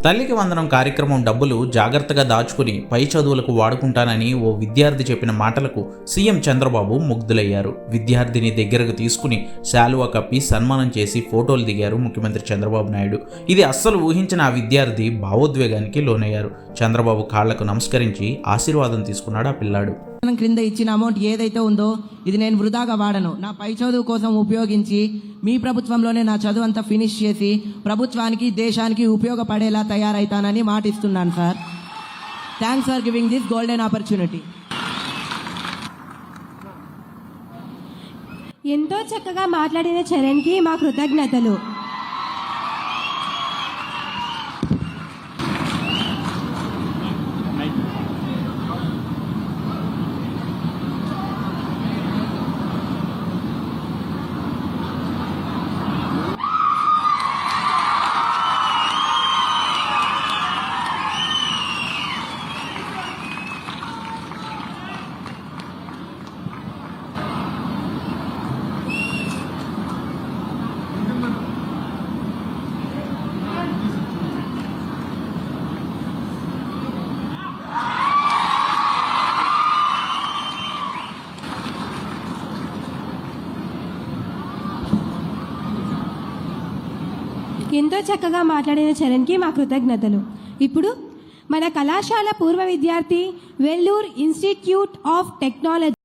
తల్లికి వందనం కార్యక్రమం డబ్బులు జాగ్రత్తగా దాచుకుని పై చదువులకు వాడుకుంటానని ఓ విద్యార్థి చెప్పిన మాటలకు సీఎం చంద్రబాబు ముగ్ధులయ్యారు. విద్యార్థిని దగ్గరకు తీసుకుని శాలువా కప్పి సన్మానం చేసి ఫోటోలు దిగారు ముఖ్యమంత్రి చంద్రబాబు నాయుడు. ఇది అస్సలు ఊహించిన ఆ విద్యార్థి భావోద్వేగానికి లోనయ్యారు. చంద్రబాబు కాళ్లకు నమస్కరించి ఆశీర్వాదం తీసుకున్నాడు ఆ పిల్లాడు. క్రింద ఇచ్చిన అమౌంట్ ఏదైతే ఉందో ఇది నేను వృధాగా వాడను. నా పై చదువు కోసం ఉపయోగించి మీ ప్రభుత్వంలోనే నా చదువు అంతా ఫినిష్ చేసి ప్రభుత్వానికి దేశానికి ఉపయోగపడేలా తయారైతానని మాటిస్తున్నాను sir. Thanks for giving this golden opportunity. ఎంతో చక్కగా మాట్లాడిన చరణ్కి మా కృతజ్ఞతలు. ఎంతో చక్కగా మాట్లాడిన చరణ్కి మా కృతజ్ఞతలు. ఇప్పుడు మన కళాశాల పూర్వ విద్యార్థి వెల్లూరు ఇన్స్టిట్యూట్ ఆఫ్ టెక్నాలజీ